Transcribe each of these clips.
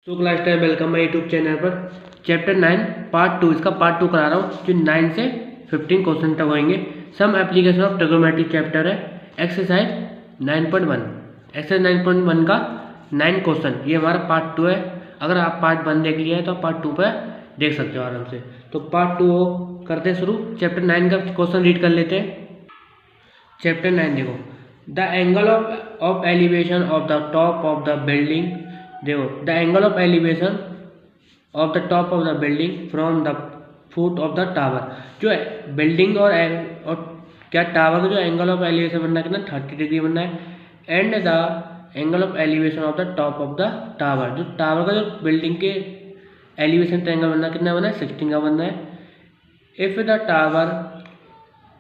So class time welcome my YouTube channel पर। Chapter 9 part 2, इसका part 2 करा रहा हूँ जो 9 से 15 क्वेश्चन तक होंगे। Some application of trigonometry chapter है। एक्सरसाइज 9.1, एक्सरसाइज 9.1 का 9 क्वेश्चन, ये हमारा पार्ट 2 है। अगर आप पार्ट 1 देख लिया है तो आप पार्ट 2 पर देख सकते हो आराम से। तो पार्ट 2 करते हैं शुरू। चैप्टर 9 का क्वेश्चन रीड कर लेते हैं। चैप्टर 9 देखो, the angle of elevation of the top of the building. देखो, the angle of elevation of the top of the building from the foot of the tower. जो बिल्डिंग और क्या tower का जो एंगल ऑफ एलिवेशन बनना है कितना 30 degree बनना है। And the angle of elevation of the top of the tower, जो टावर का जो बिल्डिंग के एलिवेशन का एंगल बनना है कितना बनना है 16 का बनना है। If the tower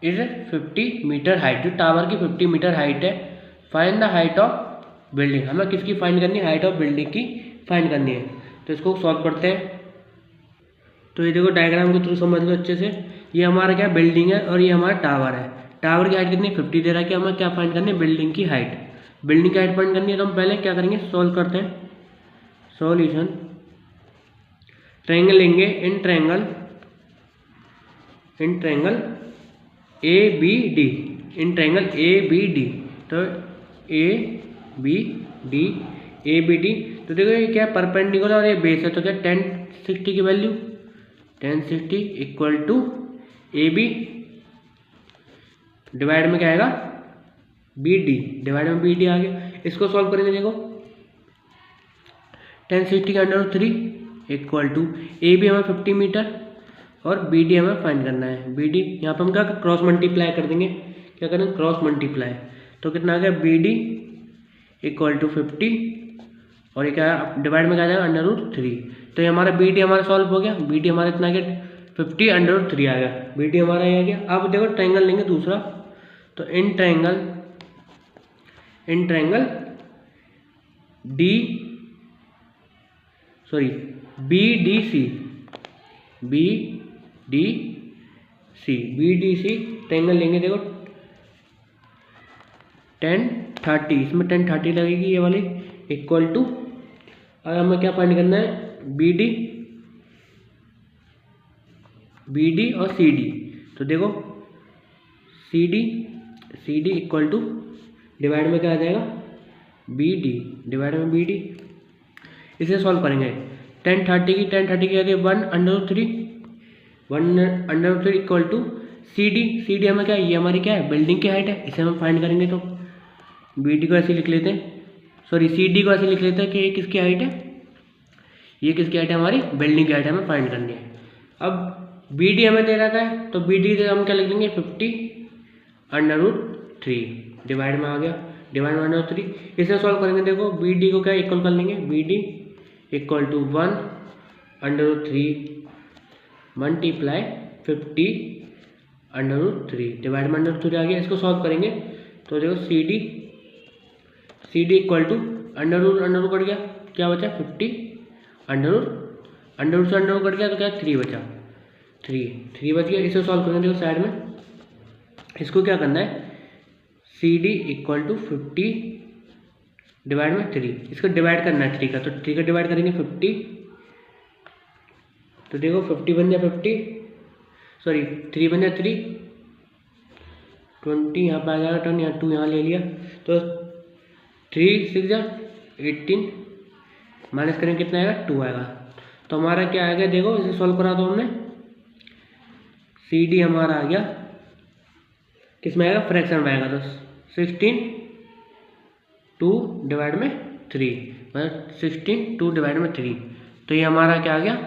is 50 metre height, जो टावर की 50 मीटर हाइट है, find the height of building. हमें किसकी फाइंड करनी है, हाइट ऑफ बिल्डिंग की फाइंड करनी है। तो इसको सॉल्व करते हैं। तो ये देखो डायग्राम के थ्रू समझ लो अच्छे से। ये हमारा क्या बिल्डिंग है और ये हमारा टावर है। टावर की हाइट कितनी 50 दे रहा है कि हमें क्या फाइंड करनी है, बिल्डिंग की हाइट। बिल्डिंग की हाइट फाइंड करनी है तो हम पहले क्या करेंगे, सोल्व करते हैं। सॉल्यूशन, ट्रायंगल लेंगे, in triangle A B D, in triangle A B D. तो A B D, A B D. तो देखो ये क्या परपेंडिकुलर और ये बेस है, तो क्या 1060 की value 1060 equal to A B divide में क्या आएगा बी डी, डिवाइड में बी डी आ गया। इसको सॉल्व करेंगे। देखो 1060 का √3 इक्वल टू ए बी हमें 50 मीटर और बी डी हमें फाइंड करना है। बी डी यहाँ पर हम क्या क्रॉस मल्टीप्लाई कर देंगे, क्या करेंगे क्रॉस मल्टीप्लाई। तो कितना आ गया बी डी इक्वल टू 50 और ये क्या डिवाइड में क्या आ जाएगा √3। तो ये हमारा बी डी हमारा सॉल्व हो गया। बी डी हमारा इतना आ गया 50 √3 आ गया, बी डी हमारा ये आ गया। अब देखो ट्रायंगल लेंगे दूसरा। तो in triangle D sorry B D C, B D C, B D C triangle लेंगे। देखो 1030, इसमें 1030 लगेगी ये वाली, इक्वल टू, और हमें क्या फाइंड करना है बी डी और सी डी। तो देखो C D equal to divide में क्या आ जाएगा बी डी, डिवाइड में बी डी। इसे सॉल्व करेंगे। 1030 की आ रही है 1/3 इक्वल टू सी डी हमें क्या है, ये हमारी क्या है बिल्डिंग की हाइट है, इसे हम फाइंड करेंगे। तो बी डी को ऐसे लिख लेते हैं, सॉरी सी डी को ऐसे लिख लेते हैं कि ये किसकी हाइट है, ये किसकी हाइट है हमारी बिल्डिंग की हाइट हमें फाइंड करनी है। अब बी डी हमें दे रखा है तो बी डी हम क्या लिख देंगे 50 √3 डिवाइड में आ गया, डिवाइड में √3। इसे सॉल्व करेंगे। देखो बी डी को क्या इक्वल कर लेंगे, B D equal to 1/3 multiply 50 √3 divide में √3 आ गया। इसको सॉल्व करेंगे। तो देखो C D equal to under cut गया, क्या बचा 50 अंडर से अंडर कट गया तो क्या 3 बचा, 3 बच गया। इसे सॉल्व करेंगे। देखो साइड में इसको क्या करना है, C D equal to 50 divide में 3, इसको डिवाइड करना है 3 का, तो 3 का डिवाइड करेंगे 50। तो देखो 50 बन जाए 50, सॉरी 3 बन जाए 3, 20 यहाँ पर आ जाएगा, 10 यहाँ 2 यहाँ ले लिया। तो 3 6 जा 18 माइनस करेंगे कितना आएगा 2 आएगा। तो हमारा क्या आएगा, देखो इसे सॉल्व करा दो हमने। सी डी हमारा आ गया किस में आएगा, फ्रैक्शन में आएगा। तो 16 2 डिवाइड में 3, मतलब 16 2 डिवाइड में 3। तो ये हमारा क्या आ गया,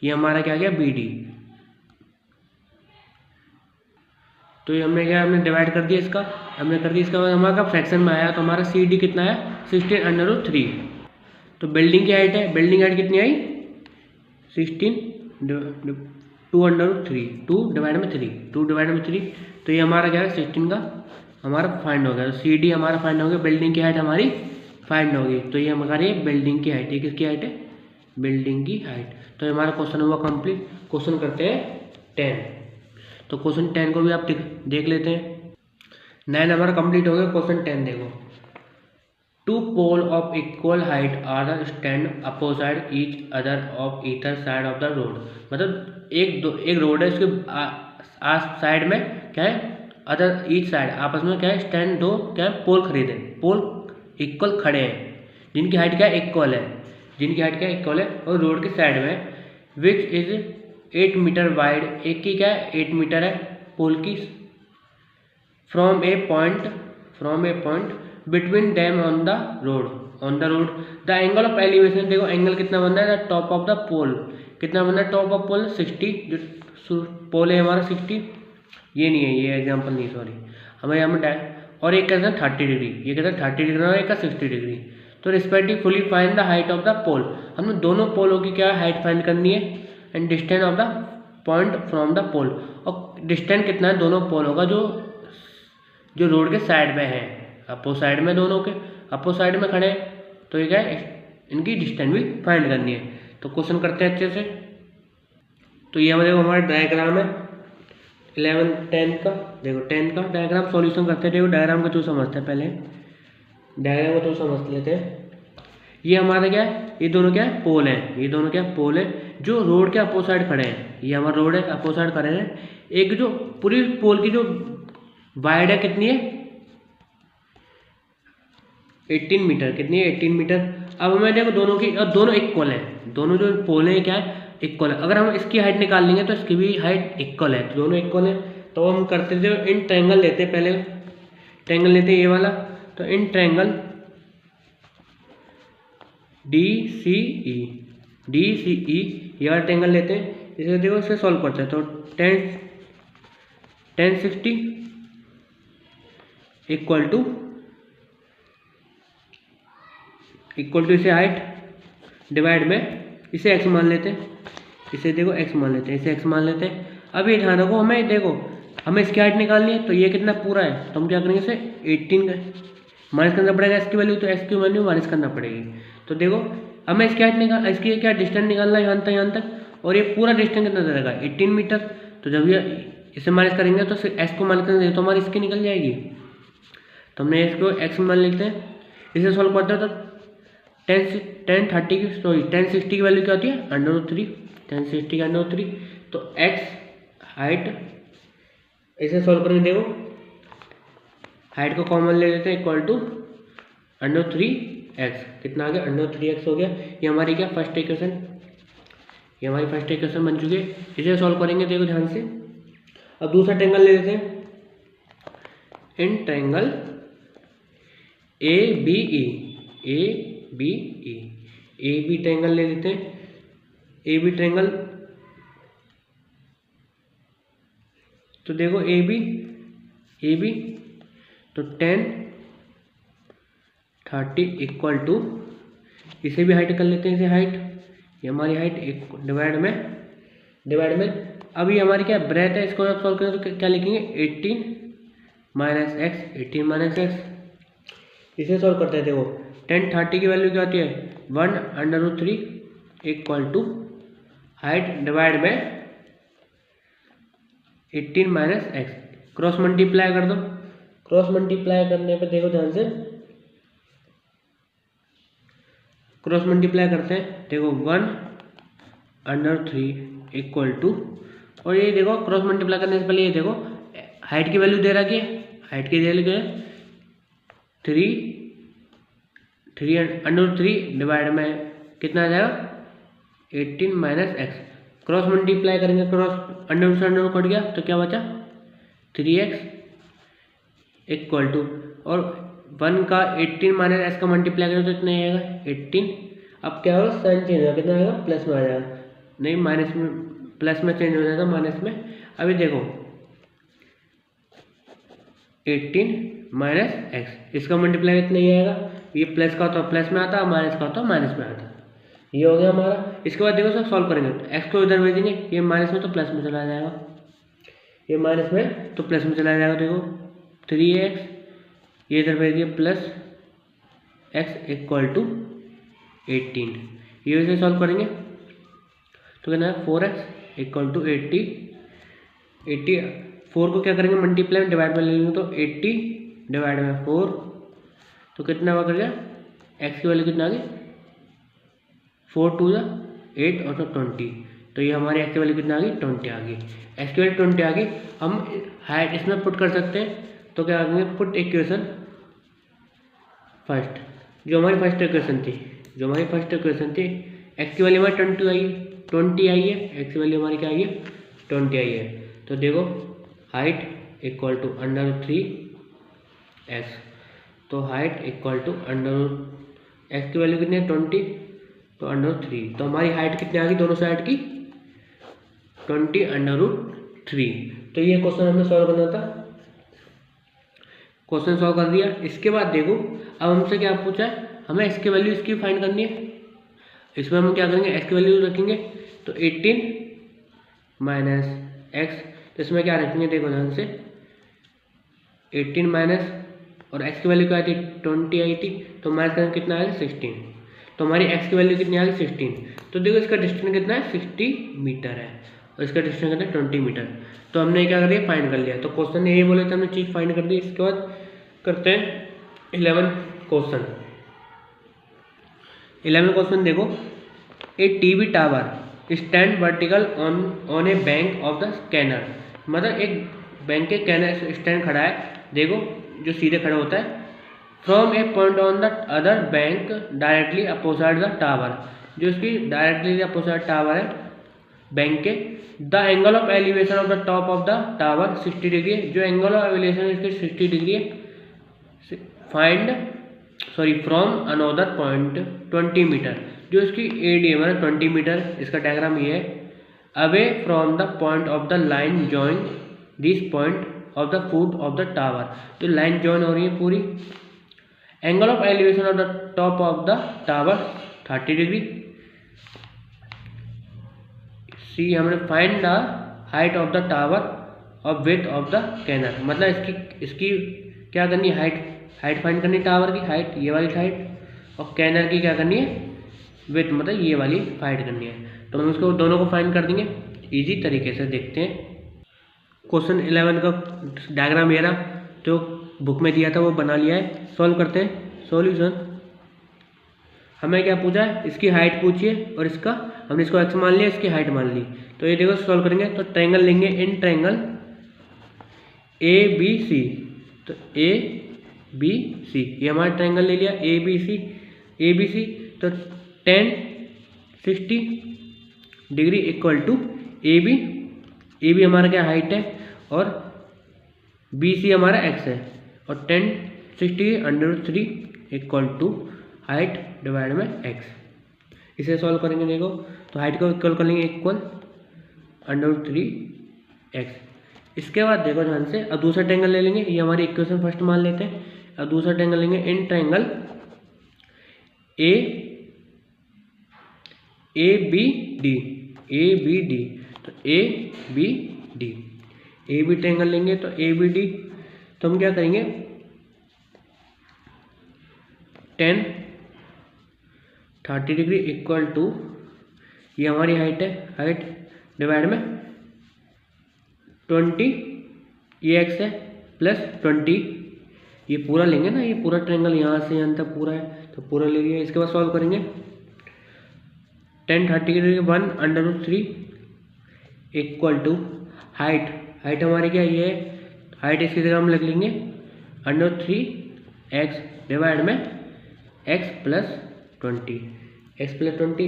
ये हमारा क्या आ गया बी डी। तो ये हमने क्या हमने डिवाइड कर दिया, इसका हमने कर दिया, इसका बाद हमारा फ्रैक्शन में आया। तो हमारा सी डी कितना है 16 √3। तो बिल्डिंग की हाइट है, बिल्डिंग हाइट कितनी आई 16 2 डिवाइड में 3। तो ये हमारा क्या है 16 का हमारा फाइंड हो गया। तो सी डी हमारा फाइंड हो गया, बिल्डिंग की हाइट हमारी फाइंड होगी। तो ये हमारी बिल्डिंग की हाइट, ये किसकी हाइट है बिल्डिंग की हाइट। तो हमारा क्वेश्चन हुआ कंप्लीट। क्वेश्चन करते हैं 10। तो क्वेश्चन 10 को भी आप देख लेते हैं। 9 हमारा कंप्लीट हो गया। क्वेश्चन 10 देखो, two pole of equal height are stand opposite each other of either side of the road. मतलब एक रोड है, उसके साइड में क्या है, अदर ईच साइड आपस में क्या है, स्टैंड दो क्या है, पोल खरीदे, पोल इक्वल खड़े हैं जिनकी हाइट क्या है, इक्वल है, जिनकी हाइट क्या है, इक्वल है, और रोड के साइड में विच इज 8 मीटर वाइड, एक की क्या है 8 मीटर है पोल की, from A point between them on the road the angle of elevation, देखो एंगल कितना बनना है, द टॉप ऑफ द पोल कितना बनना है, टॉप ऑफ पोल 60, जो पोल है हमारा 60, ये नहीं है, ये एग्जाम्पल नहीं, सॉरी हमें यहाँ पर, और एक कहते हैं 30 डिग्री, ये कहते हैं 30 डिग्री और एक का 60 डिग्री। तो respectively find the height of the pole, हमने दोनों पोलों की क्या हाइट फाइंड करनी है, and distance of the point from the pole, और डिस्टेंस कितना है दोनों पोलों का जो रोड के साइड में है, अपोज साइड में, दोनों के अपोज साइड में खड़े हैं, तो ये क्या है, इनकी डिस्टेंस भी फाइंड करनी है। तो क्वेश्चन करते हैं अच्छे से। तो ये हमारा डायग्राम है 11 10 का, देखो 10 का डायग्राम सॉल्यूशन करते हैं। देखो डायग्राम का जो समझते हैं, पहले डायग्राम को तो समझ लेते हैं। ये हमारा क्या है, ये दोनों क्या है, पोल हैं, ये दोनों क्या है, पोल है जो रोड के अपोज साइड खड़े हैं, ये हमारा रोड है, अपोज साइड खड़े हैं। एक जो पूरी पोल की जो वाइड है कितनी है, 18 मीटर, कितनी है 18 मीटर। अब हमें देखो दोनों की, और दोनों इक्वल हैं, दोनों जो पोल है क्या है, इक्वल है। अगर हम इसकी हाइट निकाल लेंगे तो इसकी भी हाइट इक्वल है, तो दोनों इक्वल है। तो हम करते थे इन ट्रायंगल लेते, पहले ट्रायंगल लेते ये वाला, तो इन ट्रायंगल DCE ये वाला ट्रायंगल लेते हैं, इसे देखो इसे सॉल्व करते हैं। तो 1060 इक्वल टू इसे हाइट डिवाइड में इसे x मान लेते हैं, इसे देखो x मान लेते हैं, इसे x मान लेते हैं। अब ये ध्यान रखो, हमें देखो हमें इसकी हाइट निकालनी है, तो ये कितना पूरा है, तो हम क्या करेंगे, इसे 18 माइनस करना पड़ेगा इसकी वैल्यू, तो x की वैल्यू माइनस करना पड़ेगी। तो देखो हमें इसकी हाइट इसकी क्या डिस्टेंस निकालना है यहाँ तक, और ये पूरा डिस्टेंस कितना दे देगा 18 मीटर। तो जब ये इसे माइनस करेंगे तो x को माइनस करेंगे तो हमारी इसकी निकल जाएगी। तो हमने इसको x मान लेते हैं, इसे सॉल्व करते हैं। तो 1060 की वैल्यू क्या होती है, √3, 1060 की √3। तो x हाइट, इसे सॉल्व करेंगे, देखो हाइट को कॉमन ले लेते हैं, इक्वल टू √3x, कितना आ गया, √3x हो गया। ये हमारी क्या फर्स्ट इक्वेशन, ये हमारी फर्स्ट इक्वेशन बन चुकी है। इसे सॉल्व करेंगे, देखो ध्यान से। अब दूसरा ट्रायंगल ले लेते हैं, इन ट्रायंगल AB ट्रायंगल ले लेते हैं, AB ट्रायंगल। तो देखो AB तो 10 30 इक्वल टू, इसे भी हाइट कर लेते हैं, इसे हाइट, ये हमारी हाइट डिवाइड में अब ये हमारी क्या ब्रेथ है, इसको आप सॉल्व करें तो क्या लिखेंगे, 18 माइनस x। इसे सॉल्व करते हैं, देखो 1030 की वैल्यू क्या होती है, 1√3 इक्वल टू हाइट डिवाइड में 18 माइनस x, क्रॉस मल्टीप्लाई कर दो। क्रॉस मल्टीप्लाई करने पर देखो ध्यान से, क्रॉस मल्टीप्लाई करते हैं, देखो 1√3 इक्वल टू, और ये देखो क्रॉस मल्टीप्लाई करने से पहले ये देखो हाइट की वैल्यू दे रखी है, हाइट की वैल्यू क्या है 3√3 डिवाइड में कितना आ जाएगा 18 माइनस x। क्रॉस मल्टीप्लाई करेंगे, क्रॉस अंडर से अंडर कट गया तो क्या बचा 3x इक्वल टू, और 1 का 18 माइनस x का मल्टीप्लाई करें तो इतना ही आएगा 18। अब क्या होगा, साइन चेंज होगा, कितना आएगा प्लस में आ जाएगा, नहीं माइनस में, प्लस में चेंज हो जाएगा माइनस में। अभी देखो 18 माइनस x, इसका मल्टीप्लाई इतना ही आएगा, ये प्लस का होता है प्लस में आता है, माइनस का होता है माइनस में आता है, ये हो गया हमारा। इसके बाद देखो सब सॉल्व करेंगे, तो x को इधर भेजेंगे, ये माइनस में तो प्लस में चला जाएगा, ये माइनस में तो प्लस में चला जाएगा। देखो 3x, ये इधर भेज दिया प्लस x इक्वल टू 18, ये इसे सॉल्व करेंगे तो कहना है 4x इक्वल टू 80। 4 को क्या करेंगे मल्टीप्लाई में डिवाइड में ले लेंगे, तो 80 डिवाइड में 4 तो कितना हुआ कर गया एक्स की वैल्यू कितना आ गई 4 2 8 और 20, तो ये हमारी एक्स की वैल्यू कितना आ गई 20 आ गई। एक्स की वैल्यू 20 आ गई, हम हाइट इसमें पुट कर सकते हैं, तो क्या करेंगे पुट इक्वेशन फर्स्ट, जो हमारी फर्स्ट इक्वेशन थी एक्स की वैल्यू हमारी 20 आई है, एक्स की वैल्यू हमारी क्या आई है 20 आई है। तो देखो हाइट इक्वल टू √3 एक्स, तो हाइट इक्वल टू एक्स की वैल्यू कितनी है 20, तो √3, तो हमारी हाइट कितनी आ गई दोनों साइड की 20√3। तो ये क्वेश्चन हमें सॉल्व करना था, क्वेश्चन सॉल्व कर दिया। इसके बाद देखो अब हमसे क्या पूछा है, हमें एक्स की वैल्यू इसकी फाइंड करनी है। इसमें हम क्या करेंगे एक्स की वैल्यू रखेंगे, तो 18 माइनस एक्स, तो इसमें क्या रखेंगे देखो ध्यान से 18 माइनस, और एक्स की वैल्यू क्या आई थी 20 आई थी, तो माइनस करेंगे कितना आएगा 16, तो हमारी एक्स की वैल्यू कितनी आ गई 16। तो देखो इसका डिस्टेंस कितना है 60 मीटर है, और इसका डिस्टेंस कितना है 20 मीटर। तो हमने क्या कर दिया फाइंड कर लिया, तो क्वेश्चन यही बोले थे हमने चीज़ फाइंड कर दी। इसके बाद करते हैं 11 क्वेश्चन। 11 क्वेश्चन देखो, a TV tower stand vertical on a bank of the scanner, मतलब एक बैंक के कैनर स्टैंड खड़ा है, देखो जो सीधे खड़ा होता है, from A point on the other bank directly opposite the tower, जो इसकी डायरेक्टली अपोजिट टावर है बैंक के, the angle of elevation of the top of the tower 60 degree है, जो एंगल ऑफ एलिवेशन इसके 60 डिग्री है, फ्रॉम अनदर पॉइंट 20 मीटर, जो इसकी एडी है मतलब 20 मीटर, इसका डायग्राम ये है, away from the point of the line join this point of the foot of the tower, तो लाइन जॉइन हो रही है पूरी। Angle of elevation of the top of the tower 30 degree. See हमने find the height of the tower और width of the canal, मतलब इसकी क्या करनी है हाइट फाइंड करनी टावर की हाइट, ये वाली हाइट, और कैनर की क्या करनी है विड्थ, मतलब ये वाली फाइंड करनी है। तो हम इसको दोनों को फाइंड कर देंगे इजी तरीके से। देखते हैं क्वेश्चन 11 का डायग्राम ये रहा, जो बुक में दिया था वो बना लिया है, सॉल्व करते हैं। सॉल्यूशन, हमें क्या पूछा है, इसकी हाइट पूछिए और इसका हमने इसको एक्स मान लिया, इसकी हाइट मान ली। तो ये देखो सॉल्व करेंगे, तो ट्रायंगल लेंगे, इन ट्रायंगल ABC, तो ABC ये हमारा ट्रायंगल ले लिया ABC, तो tan 60 degree equal to AB हमारा क्या हाइट है और BC हमारा x है, और tan 60 √3 equal to height divide में x। इसे सॉल्व करेंगे देखो, तो हाइट को इक्वल कर लेंगे इक्वल √3x। इसके बाद देखो ध्यान से, अब दूसरा ट्रायंगल ले लेंगे, ये हमारी इक्वेशन फर्स्ट मान लेते हैं। अब दूसरा ट्रायंगल लेंगे, इन ट्रायंगल ABD, तो AB ट्रायंगल लेंगे, तो ABD, तो हम क्या करेंगे tan 30 डिग्री इक्वल टू, ये हमारी हाइट है, हाइट डिवाइड में 20, ये x है, प्लस 20, ये पूरा लेंगे ना, ये पूरा ट्रायंगल यहाँ से यहाँ तक पूरा है, तो पूरा ले लिया। इसके बाद सॉल्व करेंगे, tan 30 degree 1/√3 equal to height हमारी क्या ये है, हाइट इसकी जगह हम लिख लेंगे √3x डिवाइड में x प्लस 20,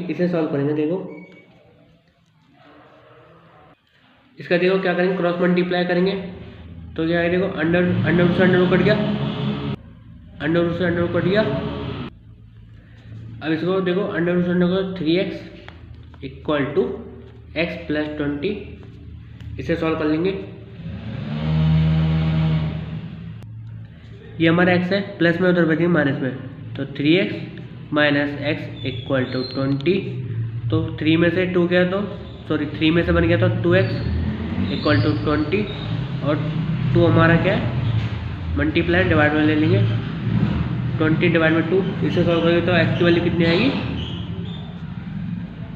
इसे सॉल्व करेंगे। देखो इसका देखो क्या करेंगे, क्रॉस मल्टीप्लाई करेंगे, तो क्या है देखो अंडर से अंडर कट गया, कट गया। अब इसको देखो अंडर से under 3x equal to x plus 20, इसे सॉल्व कर लेंगे। ये हमारा x है, प्लस में उधर बचेंगे माइनस में, तो 3x minus x equal to 20, तो 3 में से 2 गया, तो 3 में से बन गया तो 2x इक्वल टू 20, और 2 हमारा क्या है मल्टीप्लाई डिवाइड में ले लेंगे, 20 डिवाइड में 2, इसे सॉल्व करेंगे तो x की वैल्यू कितनी आएगी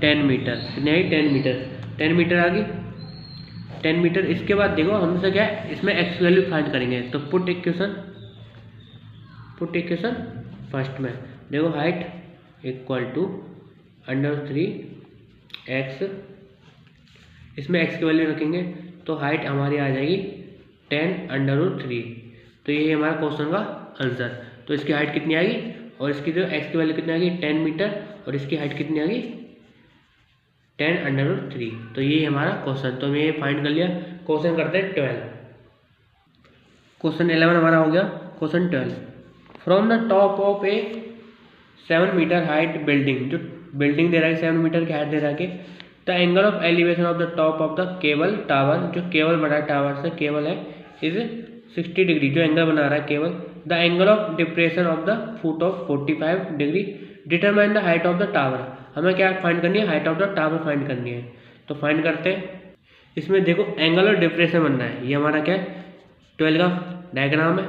10 मीटर, कितनी आएगी 10 मीटर आ गई 10 मीटर। इसके बाद देखो हमसे क्या है, इसमें x वैल्यू फाइंड करेंगे, तो पुट इक्वेशन फर्स्ट में देखो हाइट इक्वल टू √3x, इसमें x की वैल्यू रखेंगे तो हाइट हमारी आ जाएगी 10√3। तो ये हमारा क्वेश्चन का आंसर। तो इसकी हाइट कितनी आएगी और इसकी जो x की वैल्यू कितनी आएगी 10 मीटर और इसकी हाइट कितनी आ गई 10√3। तो ये हमारा क्वेश्चन, तो हमने ये फाइंड कर लिया। क्वेश्चन करते हैं 12। क्वेश्चन 11 हमारा हो गया। Question 12, from the top of a 7 metre height building, जो बिल्डिंग दे रहा है 7 मीटर की हाइट दे रहा है, the angle of elevation of the top of the cable tower, जो केबल बना है टावर से केबल है, इज 60 डिग्री, जो एंगल बना रहा है cable. The angle of depression of the foot of 45 degree, determine the height of the tower. हमें क्या फाइंड करनी है, height of the tower find करनी है। तो फाइंड करते हैं। इसमें देखो एंगल और डिप्रेशन बनना है, ये हमारा क्या है 12 का डायग्राम है।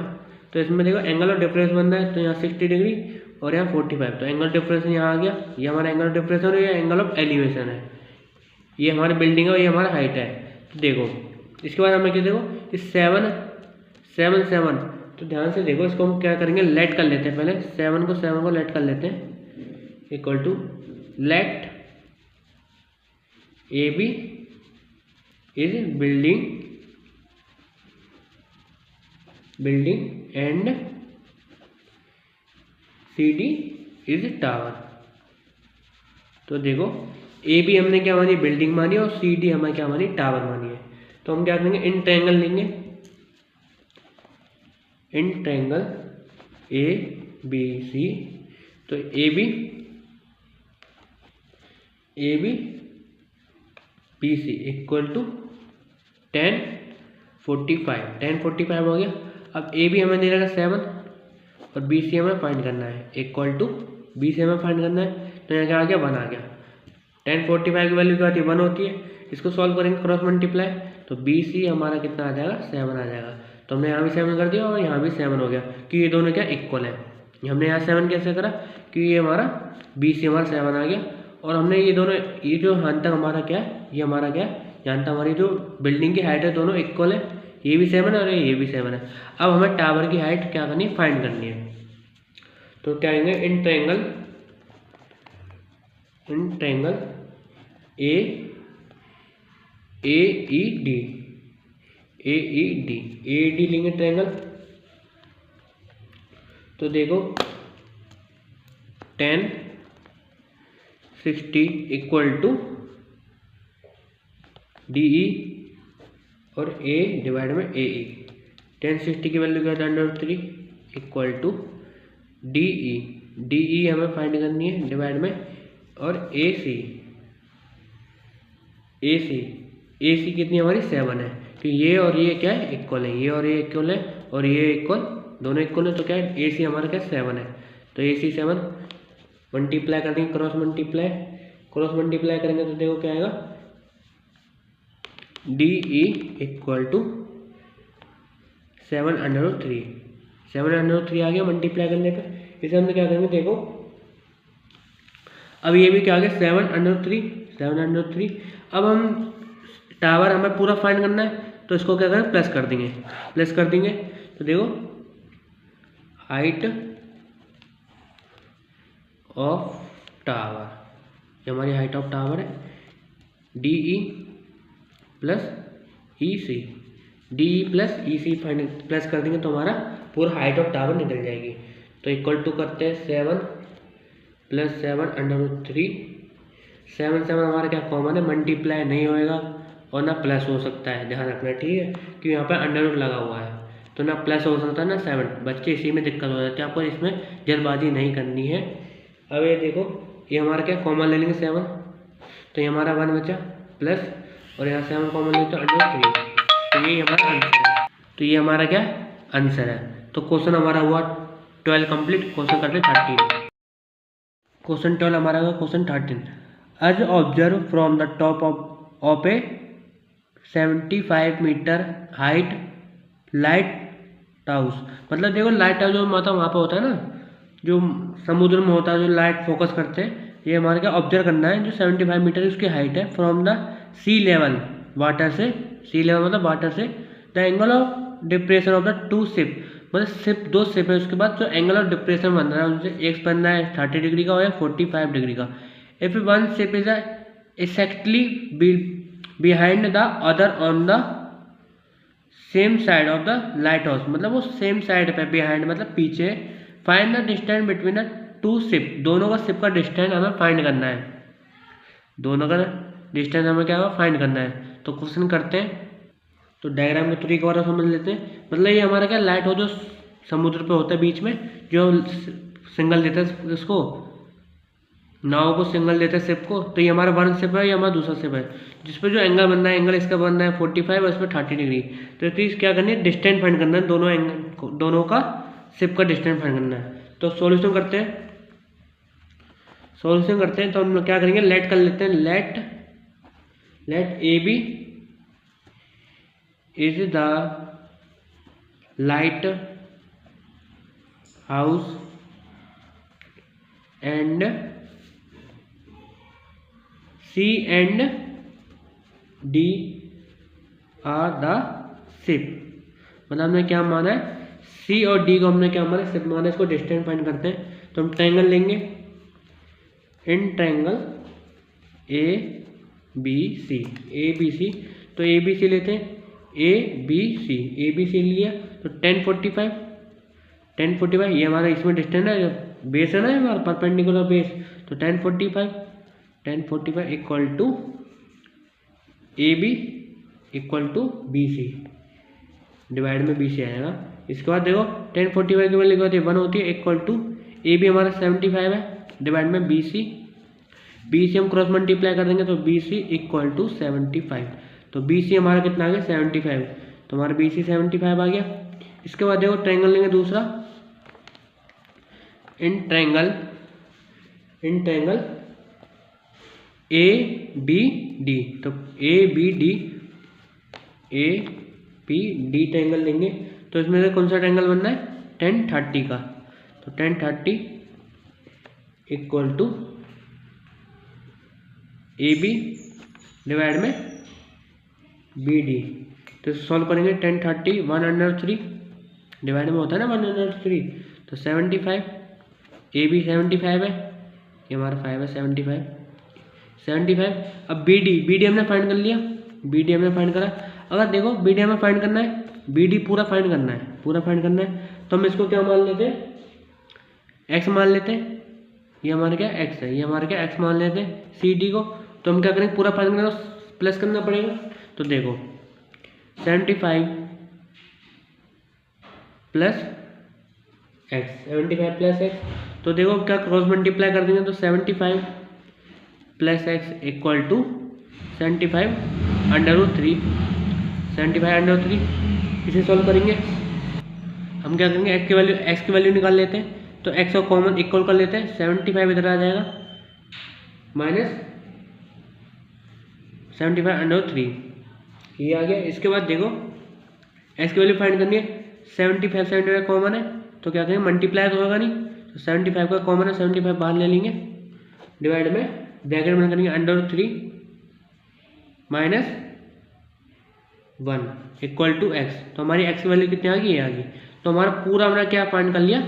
तो इसमें देखो एंगल और डिप्रेशन बनना है, तो यहाँ 60 डिग्री और यहाँ 45, तो एंगल डिप्रेशन यहाँ आ गया। ये हमारा एंगल ऑफ डिप्रेशन और ये एंगल ऑफ एलिवेशन है। ये हमारी बिल्डिंग है और ये हमारा हाइट है। तो देखो इसके बाद हमें क्या, देखो इस 7 7 तो ध्यान से देखो, इसको हम क्या करेंगे लेट कर लेते हैं। पहले 7 को लेट कर लेते हैं, equal to let A B is building and C D is tower. तो देखो ए बी हमने क्या मानी, बिल्डिंग मानी, और सी डी हमें क्या मानी, टावर मानी है। तो हम क्या करेंगे, इन ट्रायंगल लेंगे, in triangle A B C. तो A B B C equal to 1045 हो गया। अब ए बी हमें दे रहा है 7 और बी सी हमें फाइंड करना है, इक्वल टू बी सी हमें फाइंड करना है। तो यहाँ क्या आ गया 1 आ गया। 1045 की वैल्यू क्या होती है 1 होती है। इसको सॉल्व करेंगे क्रॉस मल्टीप्लाई, तो बी सी हमारा कितना आ जाएगा 7 आ जाएगा। तो हमने यहाँ भी 7 कर दिया और यहाँ भी 7 हो गया, कि ये दोनों क्या इक्वल है। हमने यहाँ 7 कैसे करा, कि ये हमारा बी सी हमारा 7 आ गया, और हमने ये दोनों, ये जो यहाँ तक हमारा क्या है, ये हमारा क्या है, यहाँ तक हमारी जो बिल्डिंग की हाइट है दोनों इक्वल है, ये भी 7 है और ये भी 7 है। अब हमें टावर की हाइट क्या करनी है, फाइंड करनी है। तो क्या आएंगे, इन ट्रायंगल ए ई डी लेंगे ट्रायंगल। तो देखो 10 60 इक्वल टू डी ई और ए डिवाइड में ए ई। 1060 की वैल्यू क्या है √3 इक्वल टू डी ई हमें फाइंड करनी है डिवाइड में, और ए सी कितनी हमारी 7 है, कि ये और ये क्या है इक्वल है, ये और ये इक्वल है और ये इक्वल, दोनों इक्वल है। तो क्या है ए सी हमारा क्या 7 है। तो ए सी 7 मल्टीप्लाई कर देंगे, क्रॉस मल्टीप्लाई करेंगे तो देखो क्या आएगा, डी ई इक्वल टू 7√3 आ गया मल्टीप्लाई करने पे। इसे हमने क्या करेंगे, देखो अब ये भी क्या आ गया 7√3। अब हम टावर हमें पूरा फाइंड करना है, तो इसको क्या करें प्लस कर देंगे। तो देखो हाइट ऑफ टावर, ये हमारी हाइट ऑफ टावर है, डी ई प्लस ई सी, प्लस कर देंगे तो हमारा पूरा हाइट ऑफ टावर निकल जाएगी। तो इक्वल टू करते हैं 7 + 7√3। 7 हमारा क्या कॉमन है, मल्टीप्लाई नहीं होएगा और ना प्लस हो सकता है, ध्यान रखना ठीक है, क्योंकि यहाँ पर अंडर लगा हुआ है, तो ना प्लस हो सकता है ना 7। बच्चे इसी में दिक्कत हो जाती है, आपको इसमें जल्दबाजी नहीं करनी है। अब ये देखो ये हमारा क्या कॉमन ले लेंगे 7, तो ये हमारा 1 बचा प्लस, और यहाँ 7 कॉमन लेंगे तो √3। तो ये हमारा आंसर है। तो ये हमारा क्या आंसर है। तो क्वेश्चन हमारा हुआ 12 कंप्लीट। क्वेश्चन करते 13। क्वेश्चन 12 हमारा हुआ question 13। As observe from the top of a 75 metre height lighthouse. मतलब देखो लाइट हाउस जो मतलब वहाँ पर होता है ना, जो समुद्र में होता है, जो लाइट फोकस करते हैं, ये हमारे क्या ऑब्जर्व करना है। जो 75 मीटर उसकी हाइट है from the sea level, water से, सी लेवल मतलब वाटर से, the angle of depression of the two ship, मतलब सिर्फ दो सिप है, उसके बाद जो एंगल ऑफ डिप्रेशन बन रहा है उनसे एक बनना है 30 डिग्री का या 45 डिग्री का। If one ship is exactly behind the other on the same side of the lighthouse, मतलब वो सेम साइड पे, बिहाइंड मतलब पीछे। Find the distance between the two ship, दोनों का सिप का डिस्टेंस हमें फाइंड करना है, दोनों का डिस्टेंस हमें क्या फाइंड करना है। तो क्वेश्चन करते हैं, तो डायग्राम के थ्रू एक बार समझ लेते हैं। मतलब ये हमारा क्या लाइट हो जो समुद्र पे होता है बीच में, जो सिंगल देता है इसको, नाव को सिंगल देता है सिप को, तो ये हमारा वन सिप है, ये हमारा दूसरा सिप है, जिसपे जो एंगल बनना है, एंगल इसका बनना है 45 और इसमें 30 डिग्री। तो इसकी क्या करनी है, डिस्टेंस फाइंड करना है, दोनों एंगल, दोनों का सिप का डिस्टेंस फाइंड करना है। तो सॉल्यूशन करते हैं, तो हम लोग क्या करेंगे, लेट कर लेते हैं, let A B is the lighthouse and C and D are the ship. मतलब हमने क्या माना है, C और D को हमने क्या माना है, सिप माना है। इसको डिस्टेंस फाइंड करते हैं, तो हम ट्रायंगल लेंगे, इन ट्रायंगल ABC, तो ABC लेते हैं, ABC लिया, तो 1045 ये हमारा इसमें डिस्टेंस है, बेस है ना हमारा परपेंडिकुलर बेस, तो 1045 equal to AB equal to BC, divide में BC आएगा। इसके बाद देखो 1045 की वैल्यू क्या 1 होती है, इक्वल टू AB हमारा 75 है, डिवाइड में BC हम क्रॉस मल्टीप्लाई कर देंगे, तो BC इक्वल टू 75, तो BC हमारा कितना आ गया 75, तो हमारा BC 75 आ गया। इसके बाद देखो ट्रायंगल लेंगे दूसरा, इन ट्रायंगल ABD, तो ABD ट्रायंगल लेंगे, तो इसमें से कौन सा ट्रायंगल बनना है, 1030 का, तो 1030 इक्वल टू AB डिवाइड में BD, तो सॉल्व करेंगे 1030 1/3 डिवाइड में होता है ना 1/3, तो 75, AB 75 है, ये हमारा 5 है, 75। अब BD हमने फाइंड कर लिया, BD हमने फाइंड करा। अगर देखो BD हमें फाइंड करना है, BD पूरा फाइंड करना है, तो हम इसको क्या मान लेते हैं, x मान लेते हैं, ये हमारे क्या x है, ये हमारे क्या x मान लेते हैं CD को। तो हम क्या करेंगे, पूरा फाइंड करना तो प्लस करना पड़ेगा, तो देखो 75 प्लस x, तो देखो क्या क्रॉस मल्टीप्लाई कर देंगे, तो 75 प्लस x इक्वल टू 75/3, इसे सॉल्व करेंगे। हम क्या करेंगे, x की वैल्यू निकाल लेते हैं, तो x को कॉमन इक्वल कर लेते हैं, 75 इधर आ जाएगा माइनस 75/3, ये आ गया। इसके बाद देखो x की वैल्यू फाइंड करनी है, 75 कॉमन है, तो क्या करेंगे, मल्टीप्लाई तो होगा नहीं, तो 75 का कॉमन है, 75 बाहर ले लेंगे, डिवाइड में ब्रैकेट में करेंगे √3 माइनस 1 इक्वल टू x, तो हमारी x की वैल्यू कितनी आ गई, ये आ गई। तो हमारा पूरा हमने क्या फाइंड कर लिया,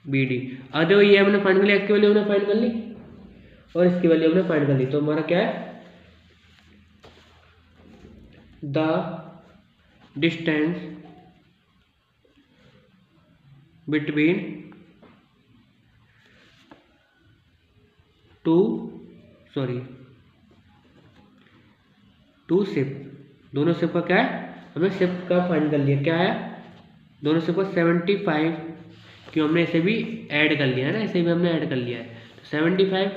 BD। अब देखो ये हमने फाइंड कर लिया, x की वैल्यू हमने फाइंड कर ली और इसकी वैल्यू हमने फाइंड कर ली, तो हमारा क्या है, the distance between two ship, दोनों सिप का क्या है, हमने सिप का फाइंड कर लिया, क्या है, दोनों सिप का 75, क्यों हमने इसे भी ऐड कर लिया है ना, इसे भी हमने ऐड कर लिया है, तो 75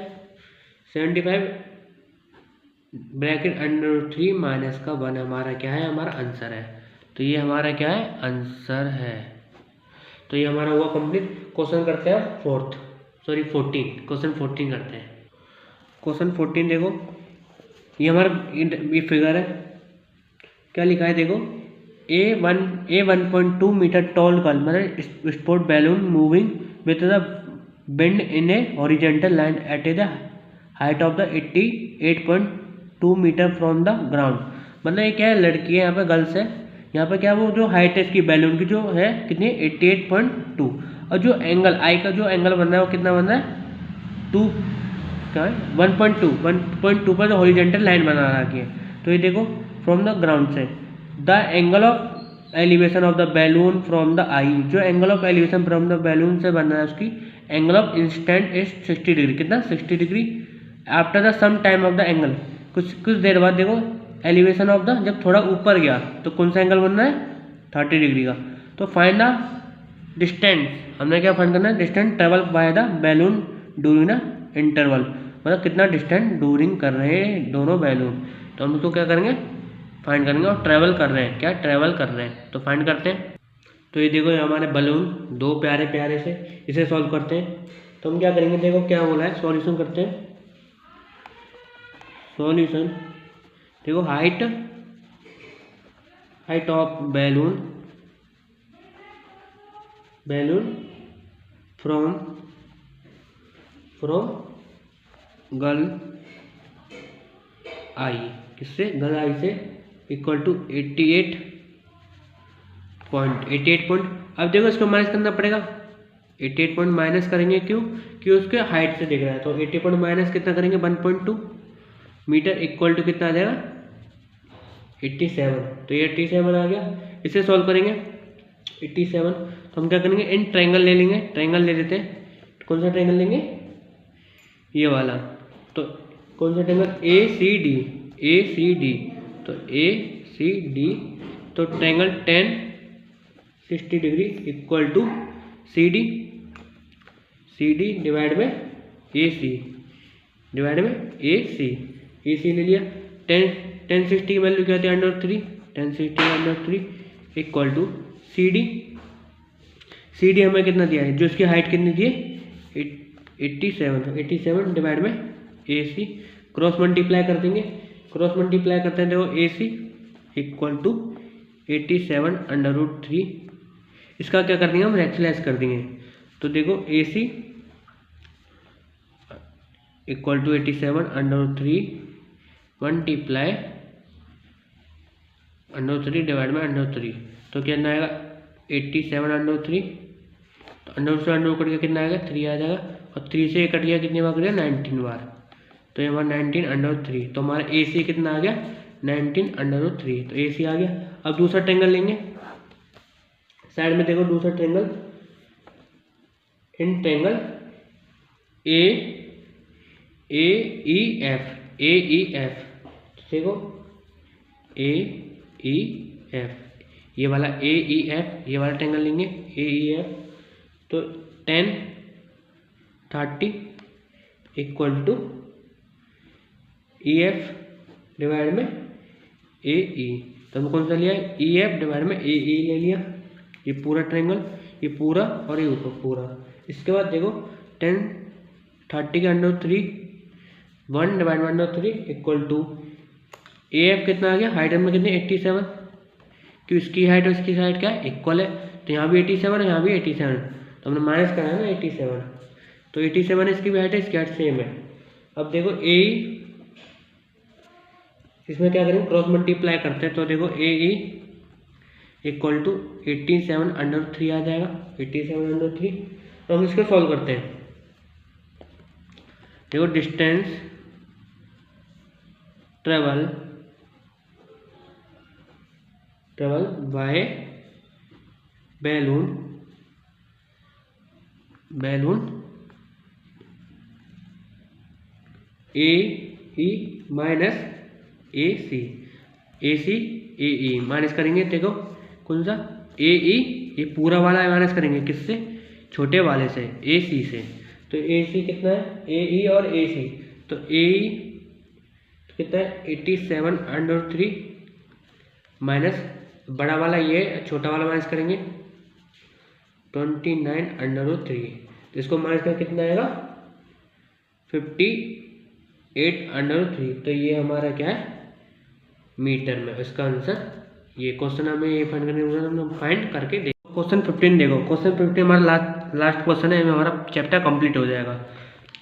ब्रैकेट √3 माइनस का 1 हमारा क्या है, हमारा आंसर है। तो ये हमारा क्या है, आंसर है। तो ये हमारा हुआ कंप्लीट। क्वेश्चन करते हैं 14 क्वेश्चन 14 करते हैं। क्वेश्चन 14 देखो, ये हमारा ये फिगर है, क्या लिखा है देखो, A1.2 मीटर टॉल गर्ल, मतलब sport balloon moving with the bend in a horizontal line at the height of the 88.2 metre from the ground. मतलब ये क्या है, लड़की है, यहाँ पे गर्ल्स है, यहाँ पर क्या वो जो हाइट है इसकी बैलून की जो है कितनी 88.2 और जो एंगल आई का जो एंगल बन रहा है वो कितना बन रहा है 2 क्या है 1.2 पर जो हॉरिजॉन्टल लाइन बना रखी है। तो ये देखो फ्रॉम द ग्राउंड से the angle of elevation of the balloon from the eye, जो angle of elevation from the balloon से बन रहा है उसकी angle of instant is 60 degree, कितना 60 degree. After the some time of the angle, कुछ देर बाद देखो एलिवेशन ऑफ द जब थोड़ा ऊपर गया तो कौन सा एंगल बन रहा है 30 डिग्री का। तो फाइंड द डिस्टेंस, हमने क्या फाइंड करना है distance travel by the balloon during the interval, मतलब कितना डिस्टेंस ड्यूरिंग कर रहे हैं दोनों बैलून। तो हम इसको क्या करेंगे फाइंड करेंगे और ट्रैवल कर रहे हैं, क्या ट्रैवल कर रहे हैं तो फाइंड करते हैं। तो ये देखो ये हमारे बलून दो प्यारे प्यारे से, इसे सॉल्व करते हैं। तो हम क्या करेंगे देखो क्या बोला है सॉल्यूशन करते हैं। सॉल्यूशन देखो height of balloon from girl I, किससे गर्ल आई से इक्वल टू 88 पॉइंट। अब देखो इसको माइनस करना पड़ेगा, 88 पॉइंट माइनस करेंगे क्यों उसके हाइट से दिख रहा है। तो 80 पॉइंट माइनस कितना करेंगे 1.2 मीटर इक्वल टू कितना आ जाएगा 87। तो ये 87 आ गया। इसे सॉल्व करेंगे 87। तो हम क्या करेंगे इन ट्रायंगल ले लेंगे, ट्रायंगल ले लेते हैं। कौन सा ट्रायंगल लेंगे ये वाला। तो कौन सा ट्रायंगल ए सी डी। तो ए सी डी तो triangle 60 degree equal to C D divide में ए सी ले लिया। 1060 की वैल्यू क्या होती है √3, 1060 इक्वल टू सी डी हमें कितना दिया है जो इसकी हाइट कितनी दी है 87 डिवाइड में ए सी। क्रॉस मल्टीप्लाई कर देंगे, क्रॉस मल्टीप्लाई करते हैं देखो ए सी इक्वल टू 87 √3। इसका क्या कर देंगे हम रेक्सलेस कर देंगे। तो देखो ए सी इक्वल टू 87 √3 मल्टीप्लाई √3 डिवाइड में √3। तो कितना आएगा 87 √3। तो अंडर से अंडर कट गया कितना आएगा 3 आ जाएगा। और 3 से कट गया कितनी बार कट गया 19 बार। तो ये हमारा 19 √3। तो हमारा ए सी कितना आ गया 19 √3। तो ए सी आ गया। अब दूसरा ट्रायंगल लेंगे, साइड में देखो दूसरा triangle in triangle A E F देखो ए ई एफ, ये वाला ए ई एफ, ये वाला ट्रायंगल लेंगे ए ई एफ। तो 1030 equal to E F divide में ए ई। तो हम कौन सा लिया ई एफ डिवाइड में ए ई ले लिया। ये पूरा ट्रायंगल, ये पूरा और ये ऊपर पूरा। इसके बाद देखो 1030 का √3 1 डिवाइड में √3 इक्वल टू ए एफ कितना आ गया हाइट में कितनी 87, क्यों इसकी हाइट और इसकी हाइट क्या है इक्वल है। तो यहाँ भी 87 है यहाँ भी 87, तो हमने माइनस करा है ना 87। तो 87 इसकी भी हाइट है, इसकी हाइट सेम है। अब देखो ए इसमें क्या करेंगे क्रॉस मल्टीप्लाई करते हैं। तो देखो ए ई इक्वल टू 87 √3 आ जाएगा 87 √3। तो हम इसको सॉल्व करते हैं। देखो distance travel by balloon A E minus A C A E minus करेंगे। देखो कौन सा ए ई, ये पूरा वाला माइनस करेंगे किससे छोटे वाले से ए सी से। तो ए सी कितना है ए ई और ए सी। तो ए ई कितना है 87 √3 माइनस बड़ा वाला ये छोटा वाला माइनस करेंगे 29 √3। तो इसको माइनस कर कितना आएगा 58 √3। तो ये हमारा क्या है मीटर में। इसका आंसर ये क्वेश्चन हमें ये फाइंड करने फाइंड करके देखो। क्वेश्चन 15 देखो, क्वेश्चन 15 हमारा लास्ट क्वेश्चन है, हमारा चैप्टर कंप्लीट हो जाएगा।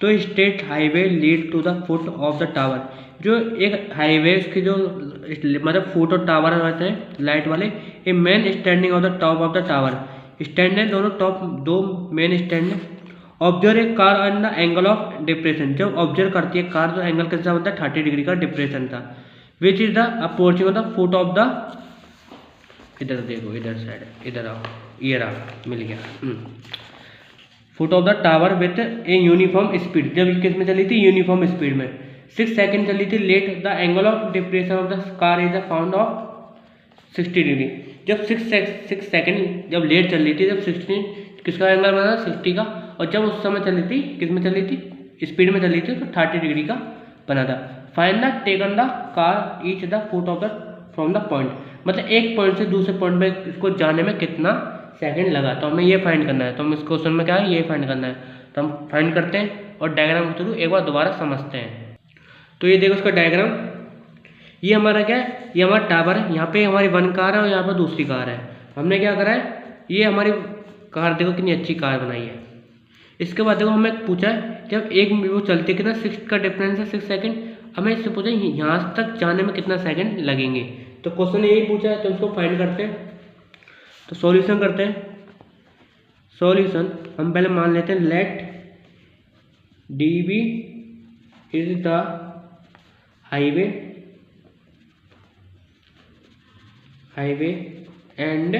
तो state highway lead to the foot of the tower, जो एक हाईवे उसके जो मतलब फुट और टावर रहते हैं लाइट वाले, a man standing on the top of the tower, stand है दोनों, टॉप दो मेन स्टैंड है। Observe a car on the angle of depression, जब ऑब्जर्व करती है कार तो एंगल कैसा होता है 30 डिग्री का डिप्रेशन था। Which is the approaching of the foot of the, इधर देखो इधर साइड, इधर आओ, ये रहा मिल गया, foot of the tower with a uniform speed, जब किस में चली थी यूनिफॉर्म स्पीड में 6 सेकेंड चली थी let, the angle of depression of the car is the found of 60 degree. जब 6 सेकेंड जब लेट चल रही थी, जब 60 किसका एंगल बना 60 का, और जब उस समय चली थी किस में चली थी स्पीड में चली थी तो 30 डिग्री का बना था। Find the taken the car each the foot of the from the point, मतलब एक पॉइंट से दूसरे पॉइंट में इसको जाने में कितना सेकंड लगा, तो हमें ये फाइंड करना है। तो हम इस क्वेश्चन में क्या है ये फाइंड करना है, तो हम फाइंड करते हैं और डायग्राम के थ्रू एक बार दोबारा समझते हैं। तो ये देखो इसका डायग्राम, ये हमारा क्या है, ये हमारा टावर है, यहाँ पे हमारी 1 कार है और यहाँ पर दूसरी कार है। हमने क्या करा है, ये हमारी कार देखो कितनी अच्छी कार बनाई है। इसके बाद देखो हमें पूछा है जब एक वो चलती है कितना 6 का डिफरेंस है 6 सेकंड, हमें इससे पूछा यहाँ तक जाने में कितना सेकंड लगेंगे। तो क्वेश्चन यही पूछा है, तो उसको फाइंड करते हैं। तो सॉल्यूशन करते हैं। सॉल्यूशन हम पहले मान लेते हैं let DB is the highway and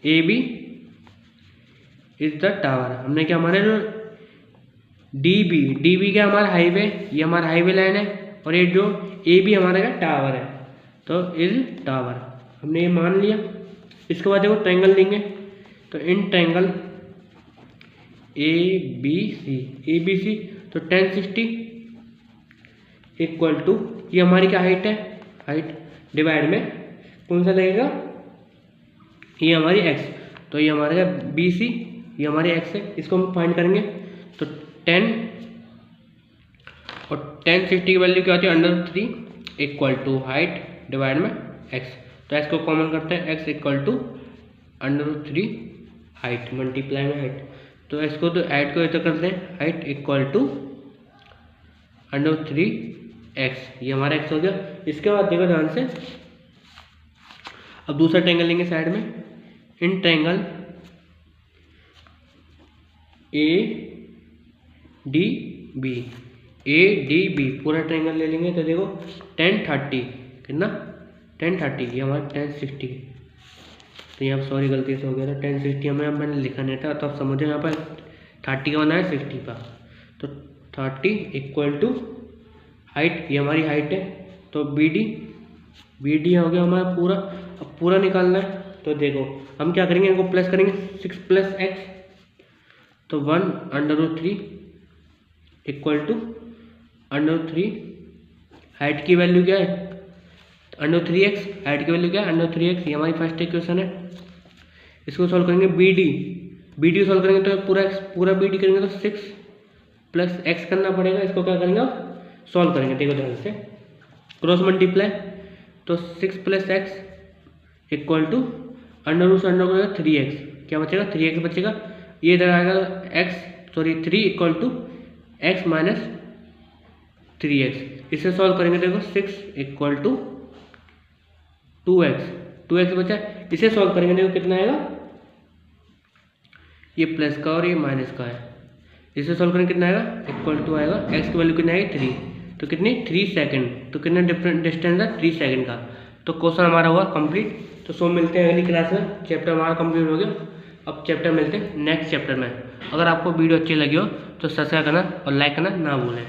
AB is the tower. हमने क्या माना जो DB क्या हमारा हाईवे, ये हमारा हाईवे लाइन है, और ये जो AB हमारा क्या टावर है, तो इज टावर हमने ये मान लिया। इसके बाद देखो ट्रायंगल लेंगे, तो इन ट्रायंगल ABC तो 1060 इक्वल टू, ये हमारी क्या हाइट है, हाइट डिवाइड में कौन सा लगेगा, ये हमारी x, तो ये हमारा क्या BC, ये हमारी x है, इसको हम फाइंड करेंगे। तो 10 और 1060 की वैल्यू क्या होती है √3 इक्वल टू हाइट डिवाइड में x, तो x को कॉमन करते हैं, x equal to √3 height multiply में हाइट, तो x को तो ऐड को इधर करते हैं, हाइट इक्वल टू √3x, ये हमारा x हो गया। इसके बाद देखो ध्यान से, अब दूसरा ट्रायंगल लेंगे साइड में, इन ट्रायंगल ADB पूरा ट्रायंगल ले लेंगे, तो देखो 1030 कितना 1030, ये हमारा 1060, तो यहाँ सॉरी गलती से हो गया था 1060, हमें अब मैंने लिखा नहीं था, तो आप समझो यहाँ पर 30 का बना है 60 का, तो 30 इक्वल टू हाइट, ये हमारी हाइट है, तो BD हो गया हमारा पूरा। अब पूरा निकालना है, तो देखो हम क्या करेंगे, इनको प्लस करेंगे 6 + x, तो 1√3 इक्वल टू √3, हाइट की वैल्यू क्या है √3x, हाइट की वैल्यू क्या है √3x, ये हमारी फर्स्ट इक्वेशन है। इसको सॉल्व करेंगे BD सॉल्व करेंगे तो पूरा BD करेंगे तो 6 + x करना पड़ेगा, इसको क्या करेंगे अब सॉल्व करेंगे। देखो ध्यान से क्रॉस मल्टीप्लाई, तो 6 + x इक्वल टू √3 3x, क्या बचेगा 3x बचेगा, ये इधर आएगा 3 इक्वल टू x - 3x, इसे सॉल्व करेंगे देखो 6 इक्वल टू 2x बचा, इसे सॉल्व करेंगे देखो कितना आएगा, ये प्लस का और ये माइनस का है, इसे सॉल्व करेंगे कितना आएगा इक्वल टू आएगा x की वैल्यू कितना आएगी 3, तो कितनी 3 सेकंड, तो कितना डिफरेंट डिस्टेंस है 3 सेकंड का। तो क्वेश्चन हमारा हुआ कंप्लीट। तो सो मिलते हैं अगली क्लास में, चैप्टर हमारा कंप्लीट हो गया। अब चैप्टर मिलते हैं नेक्स्ट चैप्टर में। अगर आपको वीडियो अच्छी लगी हो तो सब्सक्राइब करना और लाइक करना ना भूलें।